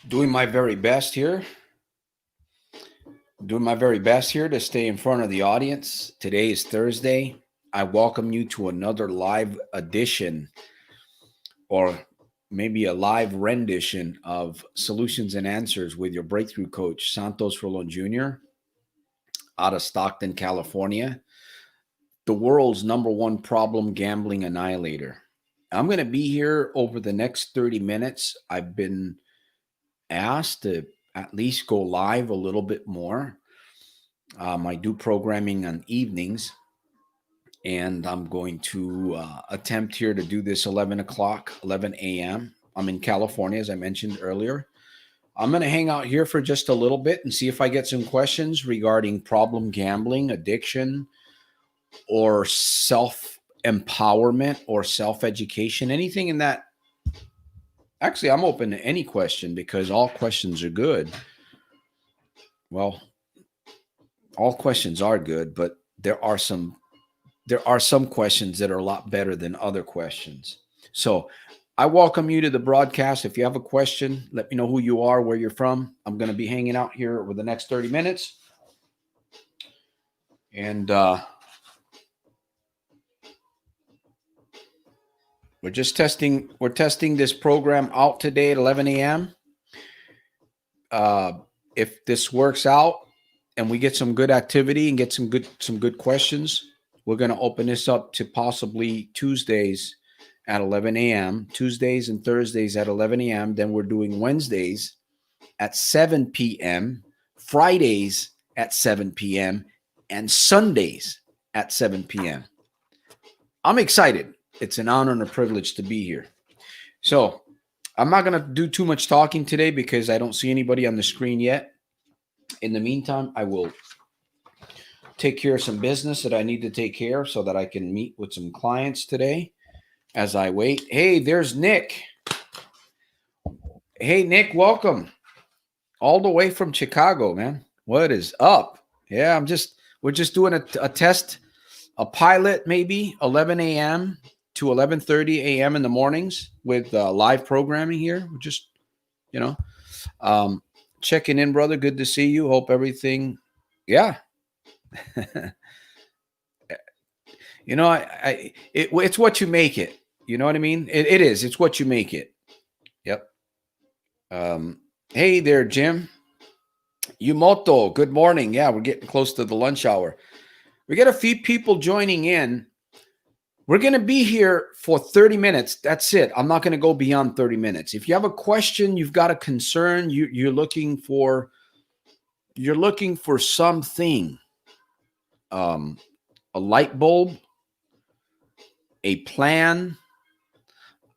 Doing my very best here. Doing my very best here to stay in front of the audience. Today is Thursday. I welcome you to another live edition, or maybe a live rendition of Solutions and Answers with your breakthrough coach, Santos Jr., out of Stockton, California, the world's #1 problem gambling annihilator. I'm going to be here over the next 30 minutes. I've been asked to at least go live a little bit more. I do programming on evenings, and I'm going to attempt here to do this 11 o'clock, 11 a.m. I'm in California, as I mentioned earlier. I'm going to hang out here for just a little bit and see if I get some questions regarding problem gambling, addiction, or self-empowerment or self-education, anything in that. Actually, I'm open to any question because all questions are good. Well, all questions are good, but there are some questions that are a lot better than other questions. So I welcome you to the broadcast. If you have a question, let me know who you are, where you're from. I'm going to be hanging out here over the next 30 minutes. And we're testing this program out today at 11 a.m. If this works out and we get some good activity and get some good questions, we're going to open this up to possibly Tuesdays at 11 a.m., Tuesdays and Thursdays at 11 a.m. Then we're doing Wednesdays at 7 p.m., Fridays at 7 p.m., and Sundays at 7 p.m. I'm excited. It's an honor and a privilege to be here. So I'm not going to do too much talking today because I don't see anybody on the screen yet. In the meantime, I will take care of some business that I need to take care of so that I can meet with some clients today as I wait. Hey, there's Nick. Hey, Nick, welcome. All the way from Chicago, man. What is up? Yeah, we're just doing a test, a pilot, maybe 11 a.m. to 11:30 a.m. in the mornings with live programming here. We're just, checking in, brother. Good to see you. Hope everything, yeah. It's what you make it. You know what I mean? It is. It's what you make it. Yep. Hey there, Jim. Yumoto, good morning. Yeah, we're getting close to the lunch hour. We got a few people joining in. We're going to be here for 30 minutes. That's it. I'm not going to go beyond 30 minutes. If you have a question, you've got a concern, you're looking for something, a light bulb, a plan,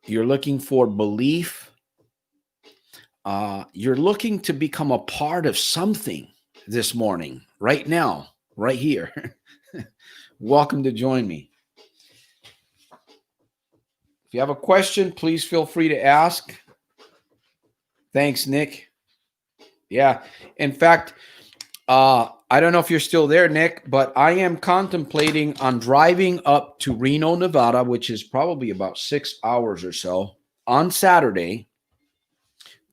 you're looking for belief, you're looking to become a part of something this morning, right now, right here. Welcome to join me. If you have a question, please feel free to ask. Thanks, Nick. Yeah. In fact, I don't know if you're still there, Nick, but I am contemplating on driving up to Reno, Nevada, which is probably about 6 hours or so, on Saturday.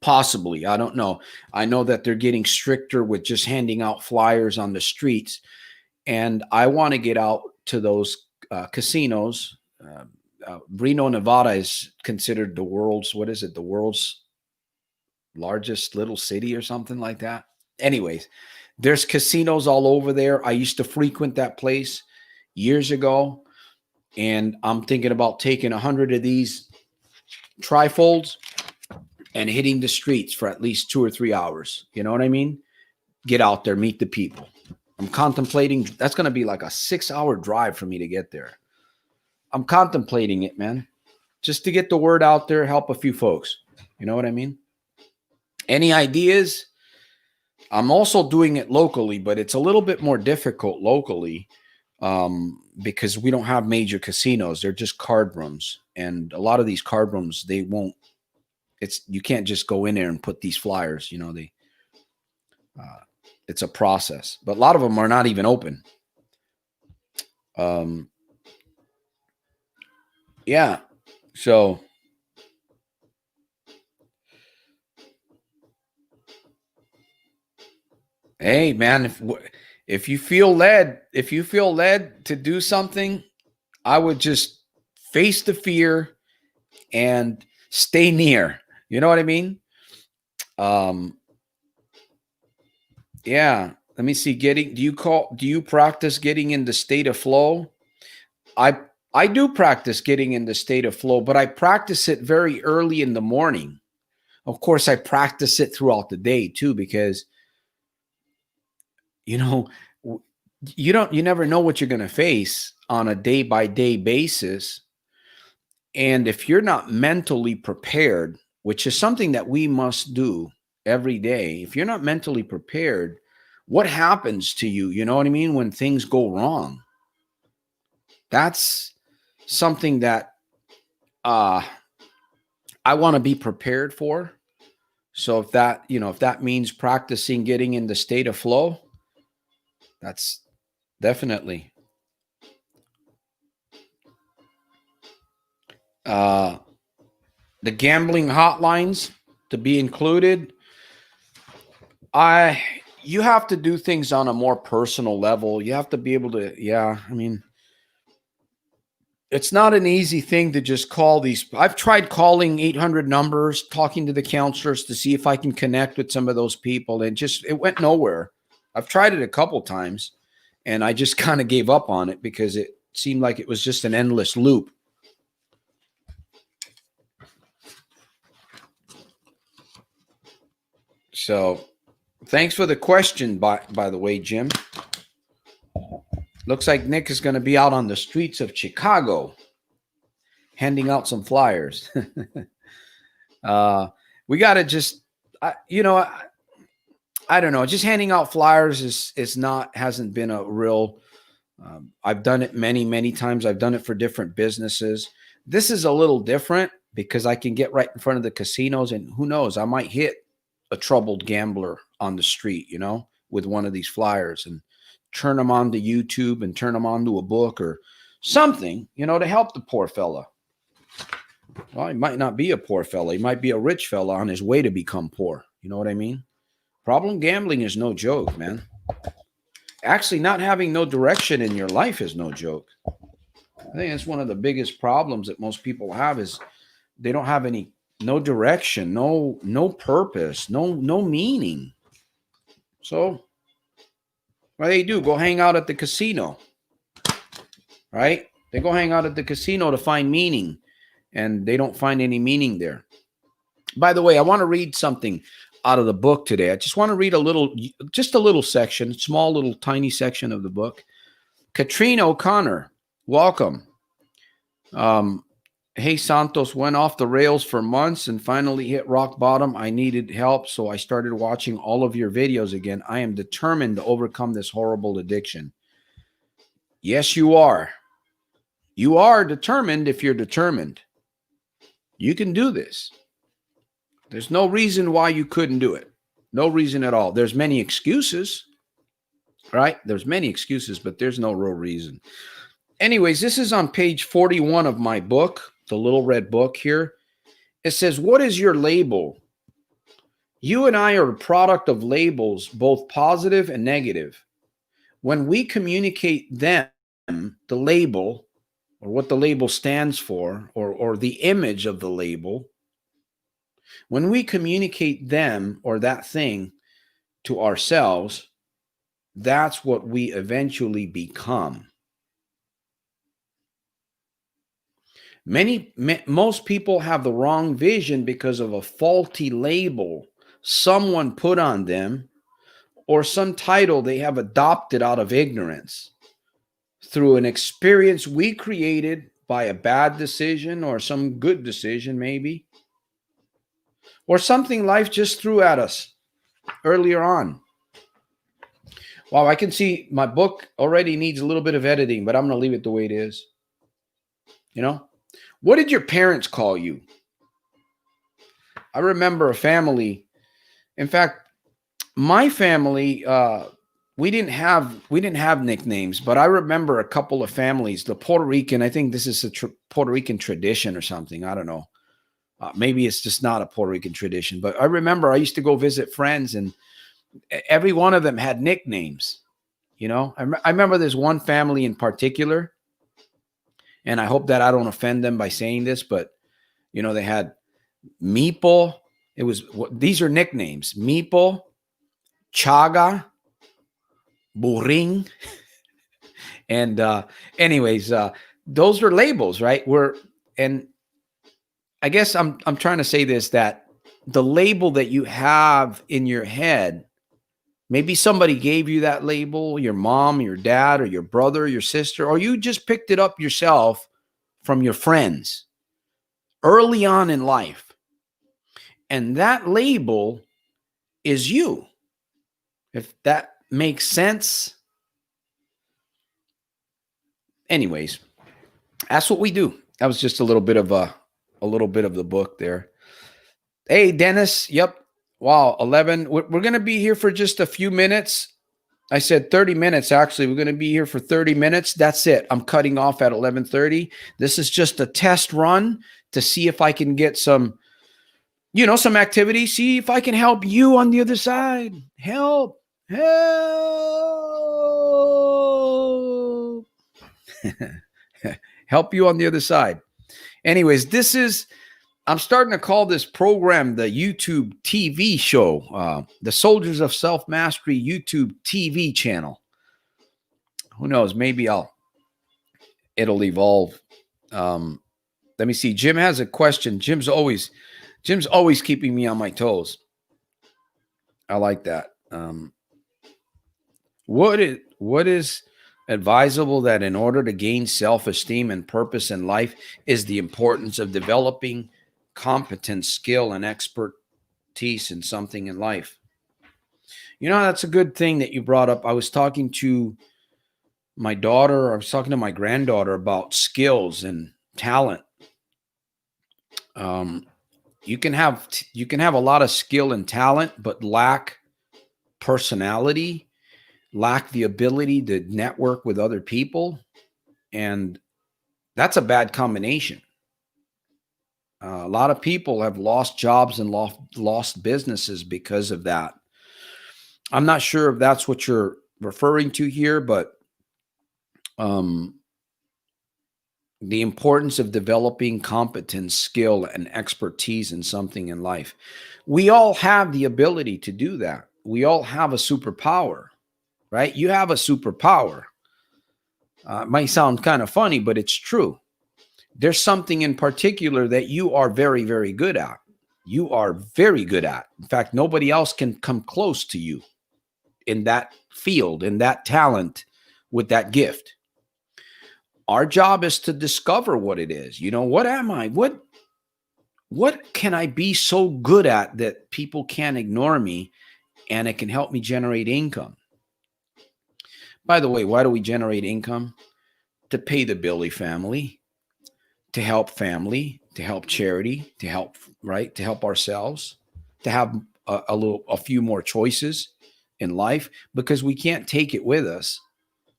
Possibly. I don't know. I know that they're getting stricter with just handing out flyers on the streets. And I want to get out to those casinos. Reno, Nevada is considered the world's largest little city or something like that. Anyways, there's casinos all over there. I used to frequent that place years ago, and I'm thinking about taking 100 of these trifolds and hitting the streets for at least 2 or 3 hours. You know what I mean? Get out there, meet the people. I'm contemplating. That's going to be like a 6-hour drive for me to get there. I'm contemplating it, man, just to get the word out there, help a few folks. You know what I mean? Any ideas? I'm also doing it locally, but it's a little bit more difficult locally because we don't have major casinos. They're just card rooms. And a lot of these card rooms, you can't just go in there and put these flyers, it's a process, but a lot of them are not even open. Yeah. So Hey, man, if you feel led, to do something, I would just face the fear and stay near. You know what I mean? Um, yeah. Let me see. Do you practice getting in the state of flow? I I do practice getting in the state of flow, but I practice it very early in the morning. Of course, I practice it throughout the day too, because you know, you never know what you're going to face on a day by day basis. And if you're not mentally prepared, which is something that we must do every day, if you're not mentally prepared, what happens to you? You know what I mean? When things go wrong, that's something that uh, I want to be prepared for. So if that means practicing getting in the state of flow, that's definitely. Uh, the gambling hotlines to be included. You have to do things on a more personal level. You have to be able to, yeah, I mean, it's not an easy thing to just call these. I've tried calling 800 numbers, talking to the counselors to see if I can connect with some of those people, and it went nowhere. I've tried it a couple times and I just kind of gave up on it because it seemed like it was just an endless loop. So, thanks for the question, by the way, Jim. Looks like Nick is going to be out on the streets of Chicago handing out some flyers. We got to just, I don't know. Just handing out flyers hasn't been a real. I've done it many, many times. I've done it for different businesses. This is a little different because I can get right in front of the casinos, and who knows, I might hit a troubled gambler on the street, with one of these flyers, and turn them on to YouTube and turn them on to a book or something, to help the poor fella. Well, he might not be a poor fella. He might be a rich fella on his way to become poor. You know what I mean? Problem gambling is no joke, man. Actually, not having no direction in your life is no joke. I think that's one of the biggest problems that most people have is they don't have no direction, no purpose, no meaning. So what do they do? Go hang out at the casino, right? They go hang out at the casino to find meaning, and they don't find any meaning there. By the way, I want to read something out of the book today. I just want to read just a little section, small little tiny section of the book. Katrina O'Connor, welcome. Hey, Santos, went off the rails for months and finally hit rock bottom. I needed help, so I started watching all of your videos again. I am determined to overcome this horrible addiction. Yes, you are. You are determined if you're determined. You can do this. There's no reason why you couldn't do it. No reason at all. There's many excuses, right? There's many excuses, but there's no real reason. Anyways, this is on page 41 of my book, the little red book here. It says, what is your label? You and I are a product of labels, both positive and negative. When we communicate them, the label, or what the label stands for, or the image of the label, when we communicate them or that thing to ourselves, that's what we eventually become. Most people have the wrong vision because of a faulty label someone put on them or some title they have adopted out of ignorance through an experience we created by a bad decision or some good decision maybe, or something life just threw at us earlier on. Wow, I can see my book already needs a little bit of editing, but I'm going to leave it the way it is. What did your parents call you? I remember a family. In fact, my family, we didn't have nicknames, but I remember a couple of families. The Puerto Rican, I think this is a Puerto Rican tradition or something. I don't know. Maybe it's just not a Puerto Rican tradition, but I remember I used to go visit friends, and Every one of them had nicknames. I remember there's one family in particular, and I hope that I don't offend them by saying this, but they had Meeple. These are nicknames: Meeple, Chaga, Buring, and anyways, those are labels, right? And I guess I'm trying to say this, that the label that you have in your head, maybe somebody gave you that label, your mom, your dad, or your brother, your sister, or you just picked it up yourself from your friends early on in life. And that label is you. If that makes sense. Anyways, that's what we do. That was just a little bit of the book there. Hey, Dennis. Yep. Wow. 11. We're going to be here for just a few minutes. I said 30 minutes. Actually, we're going to be here for 30 minutes. That's it. I'm cutting off at 11:30. This is just a test run to see if I can get some activity. See if I can help you on the other side. Help. Help you on the other side. Anyways, I'm starting to call this program the YouTube TV show, the Soldiers of Self-Mastery YouTube TV channel. Who knows? Maybe it'll evolve. Let me see. Jim has a question. Jim's always keeping me on my toes. I like that. What is advisable that in order to gain self-esteem and purpose in life is the importance of developing competence, skill, and expertise in something in life? That's a good thing that you brought up. I was talking to my daughter, I was talking to my granddaughter about skills and talent. You can have a lot of skill and talent, but lack personality, lack the ability to network with other people, and that's a bad combination. A lot of people have lost jobs and lost businesses because of that. I'm not sure if that's what you're referring to here, but the importance of developing competence, skill, and expertise in something in life. We all have the ability to do that. We all have a superpower, right? You have a superpower. It might sound kind of funny, but it's true. There's something in particular that you are very, very good at. You are very good at. In fact, nobody else can come close to you in that field, in that talent, with that gift. Our job is to discover what it is. What am I? What can I be so good at that people can't ignore me and it can help me generate income? By the way, why do we generate income? To pay the Billy family, to help family, to help charity, to help ourselves, to have a few more choices in life, because we can't take it with us.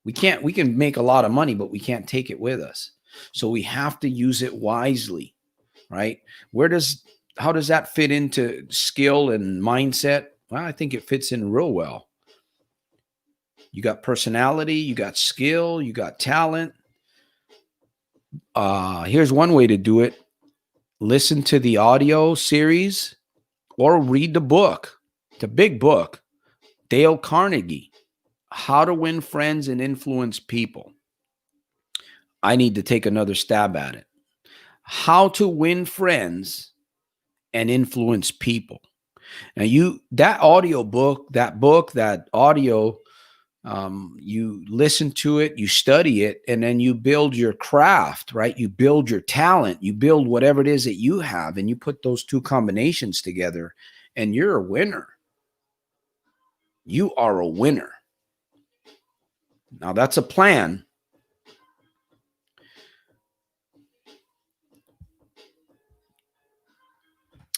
We can make a lot of money, but we can't take it with us. So we have to use it wisely, right? How does that fit into skill and mindset? Well, I think it fits in real well. You got personality, you got skill, you got talent. Here's one way to do it. Listen to the audio series or read the book, the big book, Dale Carnegie, How to Win Friends and Influence People. I need to take another stab at it. How to Win Friends and Influence People. Now, that audio book, that audio, you listen to it, you study it, and then you build your craft, right? You build your talent, you build whatever it is that you have, and you put those two combinations together, and you're a winner. You are a winner. Now, that's a plan.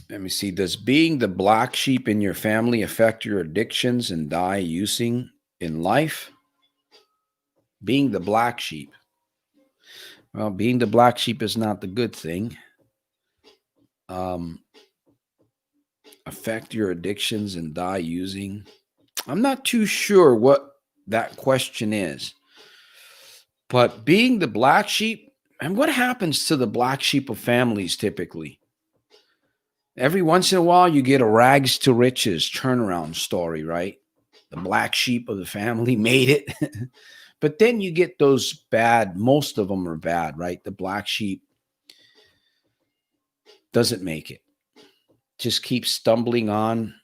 Let me see. Does being the black sheep in your family affect your addictions and die using in life? Being the black sheep. Well, being the black sheep is not the good thing. Affect your addictions and die using. I'm not too sure what that question is. But being the black sheep, and what happens to the black sheep of families typically? Every once in a while, you get a rags to riches turnaround story, right? The black sheep of the family made it. But then you get those bad, most of them are bad, right? The black sheep doesn't make it, just keeps stumbling on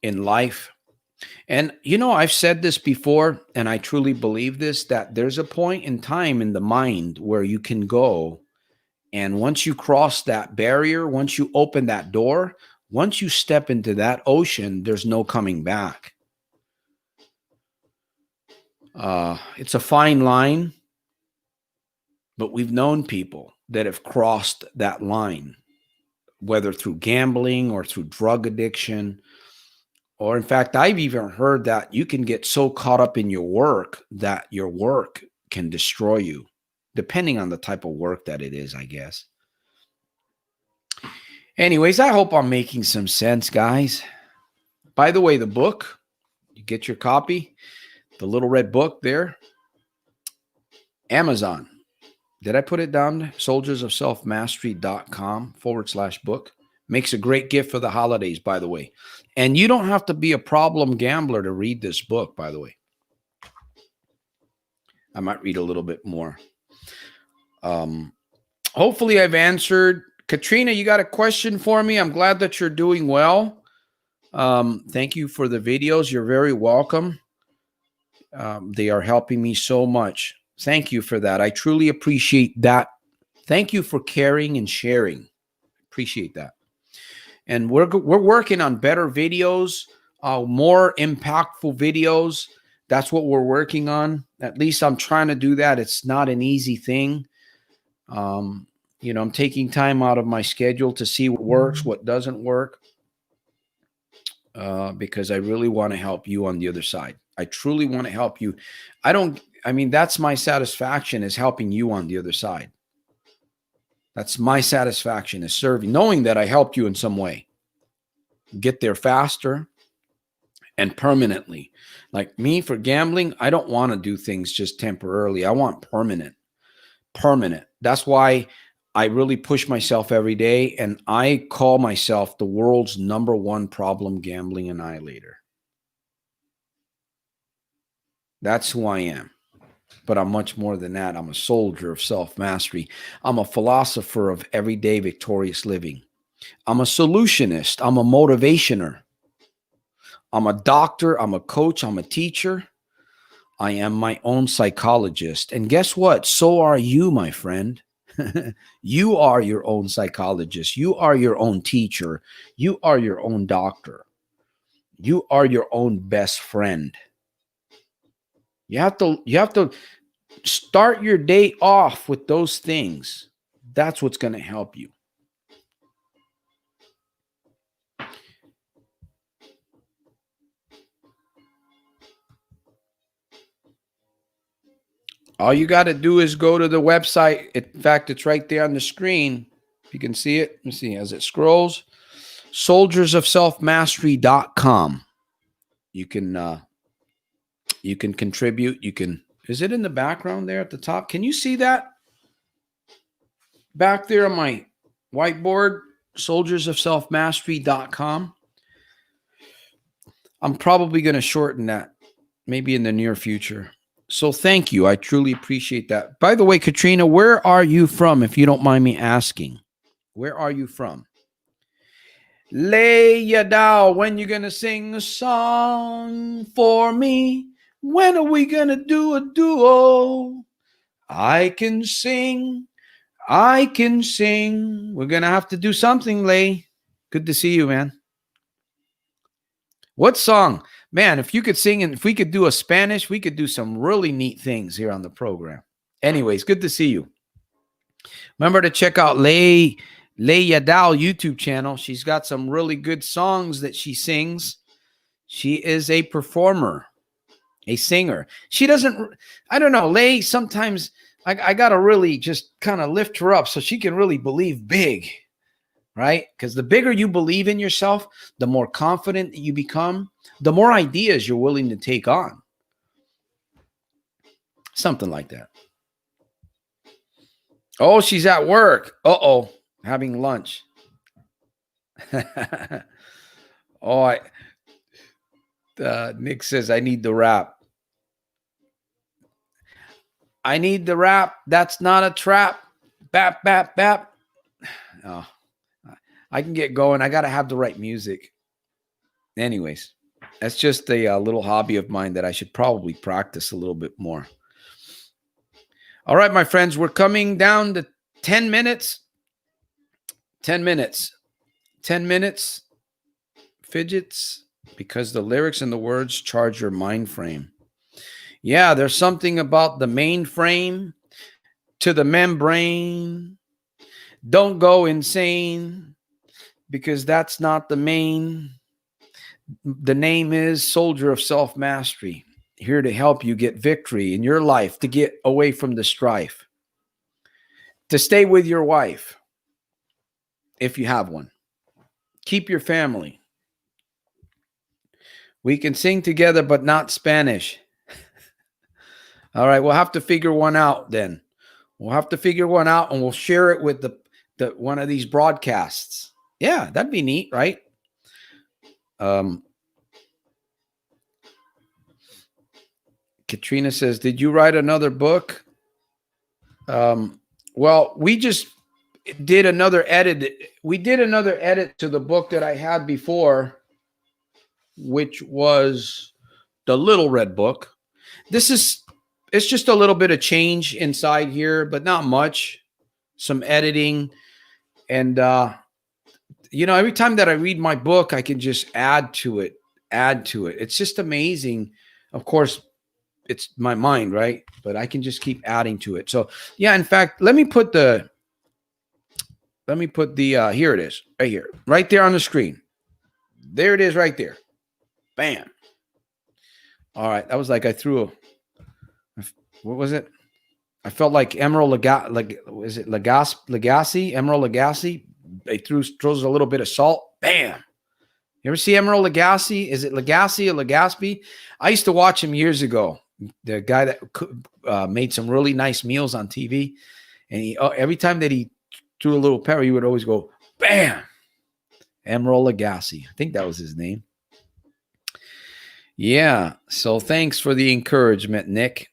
in life. And, I've said this before, and I truly believe this, that there's a point in time in the mind where you can go. And once you cross that barrier, once you open that door, once you step into that ocean, there's no coming back. It's a fine line, but we've known people that have crossed that line, whether through gambling or through drug addiction. Or in fact, I've even heard that you can get so caught up in your work that your work can destroy you, depending on the type of work that it is, I guess. Anyways, I hope I'm making some sense, guys. By the way, the book, you get your copy, the little red book there, Amazon. Did I put it down? soldiersofselfmastery.com/book. Makes a great gift for the holidays, by the way. And you don't have to be a problem gambler to read this book, by the way. I might read a little bit more. Hopefully I've answered. Katrina, you got a question for me? I'm glad that you're doing well. Thank you for the videos. You're very welcome. They are helping me so much. Thank you for that. I truly appreciate that. Thank you for caring and sharing. Appreciate that. And we're working on better videos, more impactful videos. That's what we're working on. At least I'm trying to do that. It's not an easy thing. I'm taking time out of my schedule to see what works, what doesn't work, because I really want to help you on the other side. I truly want to help you. That's my satisfaction, is helping you on the other side. That's my satisfaction, is serving, knowing that I helped you in some way. Get there faster and permanently. Like me, for gambling, I don't want to do things just temporarily. I want permanent. That's why I really push myself every day, and I call myself the world's #1 problem gambling annihilator. That's who I am. But I'm much more than that. I'm a soldier of self-mastery. I'm a philosopher of everyday victorious living. I'm a solutionist. I'm a motivationer. I'm a doctor. I'm a coach. I'm a teacher. I am my own psychologist. And guess what? So are you, my friend. You are your own psychologist. You are your own teacher. You are your own doctor. You are your own best friend. You have to start your day off with those things. That's what's going to help you. All you got to do is go to the website. In fact, it's right there on the screen. If you can see it, let me see as it scrolls. soldiersofselfmastery.com. You can contribute. Is it in the background there at the top? Can you see that? Back there on my whiteboard, soldiersofselfmastery.com. I'm probably going to shorten that maybe in the near future. So thank you. I truly appreciate that. By the way, Katrina, where are you from, if you don't mind me asking? Where are you from? Lay ya down. When you going to sing a song for me? When are we going to do a duo? I can sing. We're going to have to do something, Lay. Good to see you, man. What song? Man, if you could sing, and if we could do a Spanish, we could do some really neat things here on the program. Anyways, good to see you. Remember to check out Lay Yadal YouTube channel. She's got some really good songs that she sings. She is a performer, a singer. She doesn't, I don't know, Lay, sometimes I got to really just kind of lift her up so she can really believe big. right? Because the bigger you believe in yourself, the more confident you become, the more ideas you're willing to take on. Something like that. Oh, she's at work. Uh-oh, having lunch. Oh, Nick says, I need the rap. I need the rap. That's not a trap. Bap, bap, bap. Oh, I can get going. I got to have the right music. Anyways, that's just a little hobby of mine that I should probably practice a little bit more. All right, my friends, we're coming down to 10 minutes. 10 minutes. 10 minutes. Fidgets, because the lyrics and the words charge your mind frame. Yeah, there's something about the mainframe to the membrane. Don't go insane, because that's not the main. The name is Soldier of Self-Mastery, here to help you get victory in your life, to get away from the strife, to stay with your wife, if you have one. Keep your family. We can sing together, but not Spanish. All right, we'll have to figure one out then. We'll have to figure one out, and we'll share it with the one of these broadcasts. Yeah, that'd be neat, right? Katrina says, did you write another book? Well, we just did another edit. We did another edit to the book that I had before, which was the Little Red Book. It's just a little bit of change inside here, but not much. Some editing. And, every time that I read my book, I can just add to it. It's just amazing. Of course, it's my mind, right? But I can just keep adding to it. So, yeah, in fact, let me put the, here it is, right here, right there on the screen. There it is right there. Bam. All right. That was like I threw what was it? I felt like Emerald is it Lagasse? Emerald Lagasse. They throws a little bit of salt. Bam. You ever see Emerald Lagasse? Is it Lagasse or Legaspi? I used to watch him years ago. The guy that made some really nice meals on TV. And he every time that he threw a little pepper, he would always go, bam. Emerald Lagasse. I think that was his name. Yeah. So thanks for the encouragement, Nick.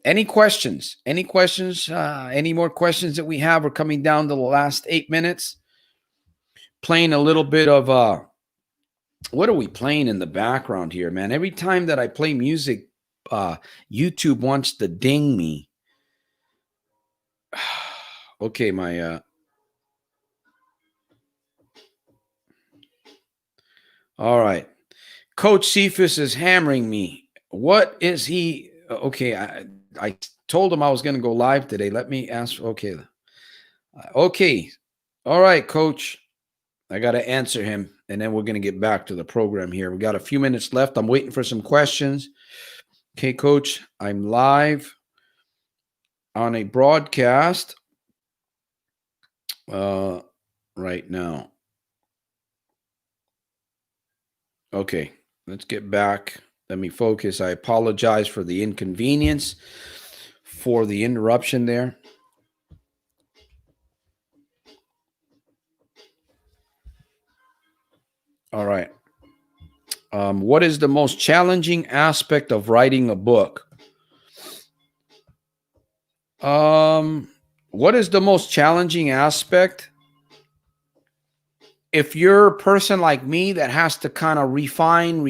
Any questions? Any questions? Any more questions that we have? We're coming down to the last 8 minutes. Playing a little bit of what are we playing in the background here, man? Every time that I play music, YouTube wants to ding me. Okay, my all right. Coach Cephas is hammering me. What is he? Okay, I told him I was going to go live today. Let me ask. Okay. Okay. All right, Coach. I got to answer him, and then we're going to get back to the program here. We got a few minutes left. I'm waiting for some questions. Okay, Coach, I'm live on a broadcast right now. Okay, let's get back. Let me focus. I apologize for the inconvenience, for the interruption there. All right. What is the most challenging aspect of writing a book? What is the most challenging aspect? If you're a person like me that has to kind of refine,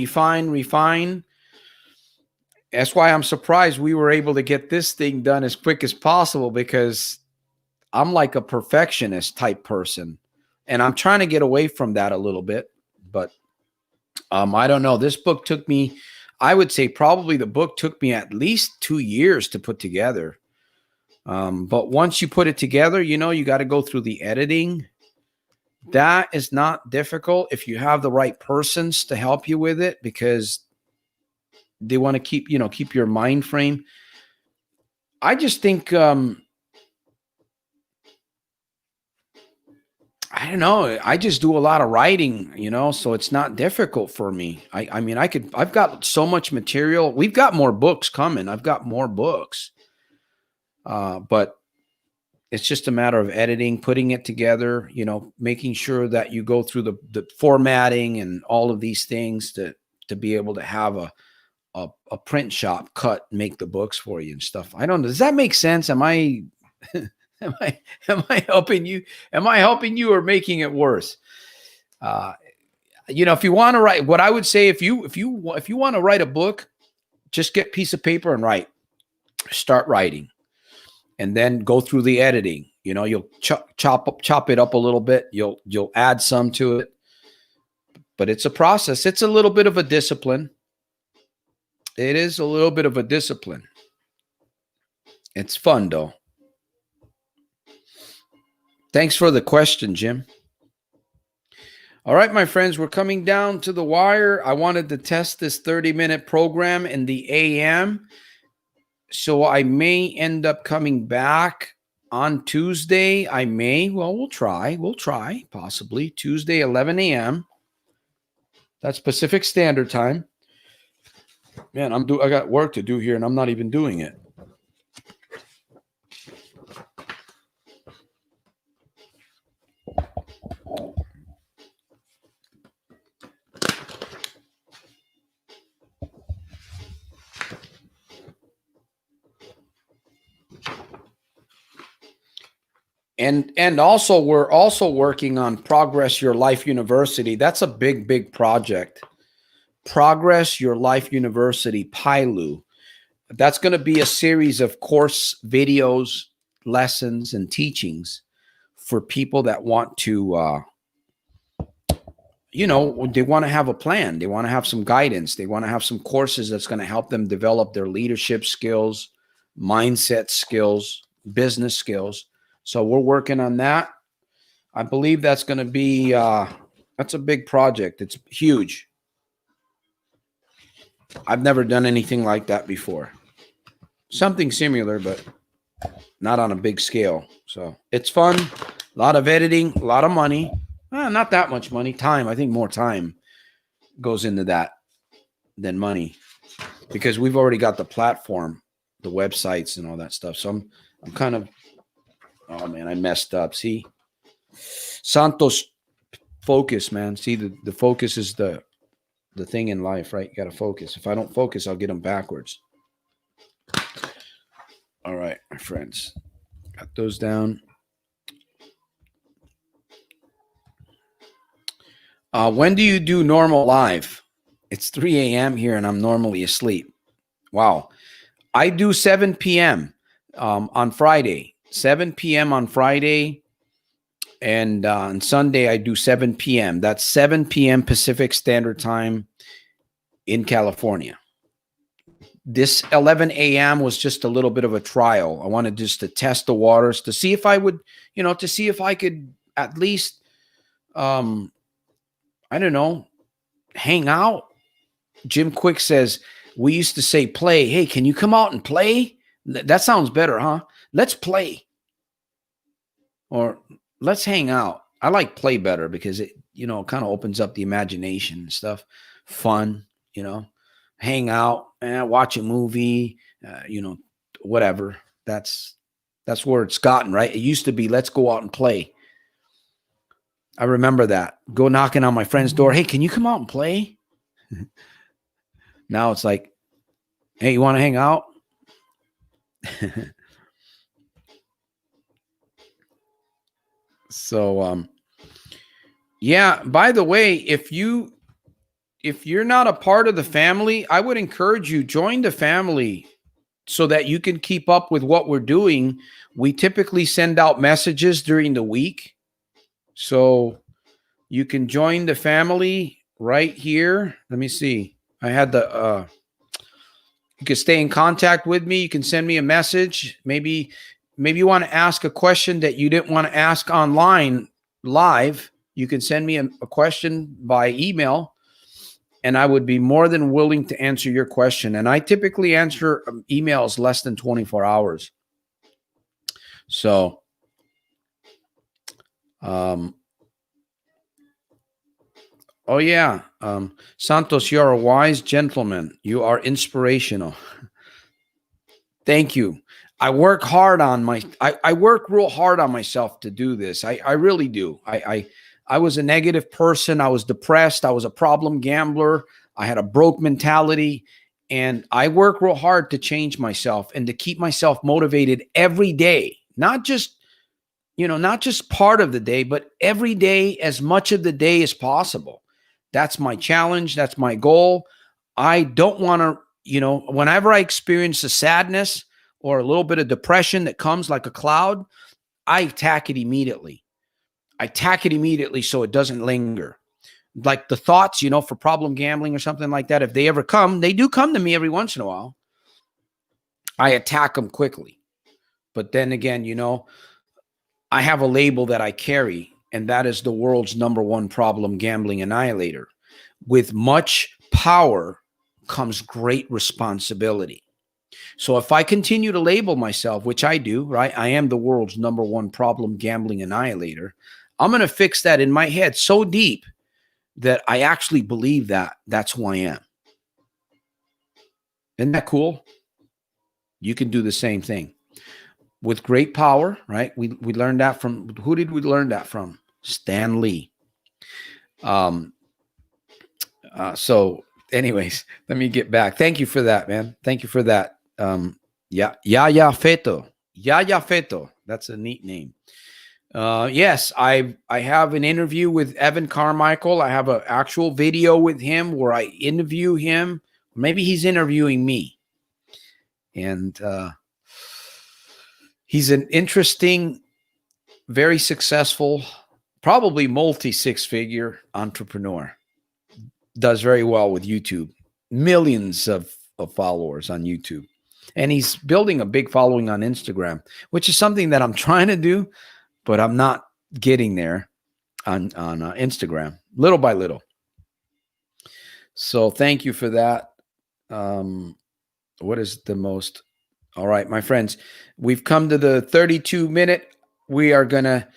that's why I'm surprised we were able to get this thing done as quick as possible, because I'm like a perfectionist type person, and I'm trying to get away from that a little bit. But I don't know. This book took me, I would say probably the book took me at least 2 years to put together. But once you put it together, you got to go through the editing. That is not difficult if you have the right persons to help you with it, because they want to keep your mind frame. I just think I don't know. I just do a lot of writing, so it's not difficult for me. I mean, I've got so much material. We've got more books coming. I've got more books. But it's just a matter of editing, putting it together, making sure that you go through the formatting and all of these things to be able to have a print shop make the books for you and stuff. I don't know. Does that make sense? Am I am I helping you? Am I helping you or making it worse? If you want to write, what I would say, if you want to write a book, just get a piece of paper and start writing, and then go through the editing. You'll chop it up a little bit. You'll add some to it, but it's a process. It's a little bit of a discipline. It is a little bit of a discipline. It's fun though. Thanks for the question, Jim. All right, my friends, we're coming down to the wire. I wanted to test this 30-minute program in the AM. So I may end up coming back on Tuesday. We'll try possibly Tuesday, 11 a.m. That's Pacific Standard Time. Man, I got work to do here and I'm not even doing it. And also, we're also working on Progress Your Life University. That's a big project. Progress Your Life University, PILU. That's going to be a series of course videos, lessons, and teachings for people that want to, they want to have a plan. They want to have some guidance. They want to have some courses that's going to help them develop their leadership skills, mindset skills, business skills. So we're working on that. I believe that's going to be, that's a big project. It's huge. I've never done anything like that before. Something similar, but not on a big scale. So it's fun. A lot of editing, a lot of money. Not that much money. Time. I think more time goes into that than money, because we've already got the platform, the websites and all that stuff. So I'm kind of, oh man, I messed up. See, Santos, focus, man. See, the focus is the thing in life, right? You got to focus. If I don't focus, I'll get them backwards. All right, my friends, got those down. When do you do normal live? It's 3 a.m. here and I'm normally asleep. Wow. I do 7 p.m. On Friday. 7 p.m. on Friday. And on Sunday, I do 7 p.m. That's 7 p.m. Pacific Standard Time in California. This 11 a.m. was just a little bit of a trial. I wanted just to test the waters to see if I would, to see if I could at least, I don't know, hang out. Jim Quick says, we used to say play. Hey, can you come out and play? That sounds better, huh? Let's play. Or let's hang out. I like play better because it, kind of opens up the imagination and stuff. Fun, hang out and watch a movie, whatever. That's where it's gotten, right? It used to be, let's go out and play. I remember that. Go knocking on my friend's door. Hey, can you come out and play? Now it's like, hey, you want to hang out? So, yeah, by the way, if you're not a part of the family, I would encourage you, join the family so that you can keep up with what we're doing. We typically send out messages during the week. So you can join the family right here. Let me see. I had you can stay in contact with me. You can send me a message. Maybe you want to ask a question that you didn't want to ask online live. You can send me a question by email, and I would be more than willing to answer your question. And I typically answer emails less than 24 hours. So, Oh yeah. Santos, you're a wise gentleman. You are inspirational. Thank you. I work real hard on myself to do this. I really do. I was a negative person. I was depressed. I was a problem gambler. I had a broke mentality. And I work real hard to change myself and to keep myself motivated every day. Not just part of the day, but every day, as much of the day as possible. That's my challenge. That's my goal. I don't want to, whenever I experience a sadness or a little bit of depression that comes like a cloud, I attack it immediately. So it doesn't linger. Like the thoughts, for problem gambling or something like that, if they ever come, they do come to me every once in a while. I attack them quickly. But then again, I have a label that I carry, and that is the world's #1 problem gambling annihilator. With much power comes great responsibility. So if I continue to label myself, which I do, right? I am the world's #1 problem gambling annihilator. I'm going to fix that in my head so deep that I actually believe that that's who I am. Isn't that cool? You can do the same thing. With great power, right? We learned that from, who did we learn that from? Stan Lee. So anyways, let me get back. Thank you for that, man. Thank you for that. Yaya Feto. That's a neat name. Yes, I have an interview with Evan Carmichael. I have an actual video with him where I interview him. Maybe he's interviewing me. And he's an interesting, very successful, probably multi-six-figure entrepreneur. Does very well with YouTube. Millions of followers on YouTube. And he's building a big following on Instagram, which is something that I'm trying to do, but I'm not getting there on Instagram, little by little. So thank you for that. What is the most? All right, my friends, we've come to the 32-minute. We are gonna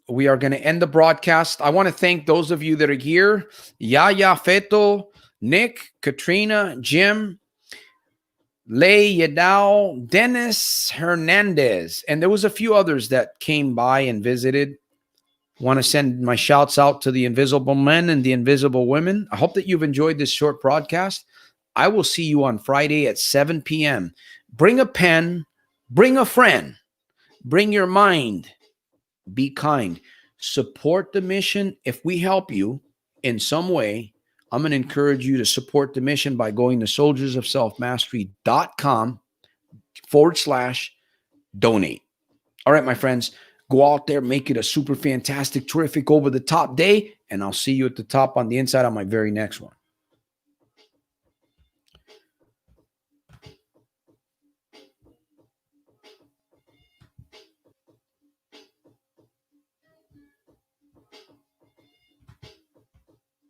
end the broadcast. I want to thank those of you that are here: Yaya Feto, Nick, Katrina, Jim, Lei Yadao, Dennis Hernandez, and there was a few others that came by and visited. Want to send my shouts out to the invisible men and the invisible women. I hope that you've enjoyed this short broadcast. I will see you on Friday at 7 p.m. Bring a pen, bring a friend, bring your mind. Be kind. Support the mission. If we help you in some way, I'm going to encourage you to support the mission by going to soldiersofselfmastery.com/donate. All right, my friends, go out there, make it a super fantastic, terrific, over the top day, and I'll see you at the top on the inside on my very next one.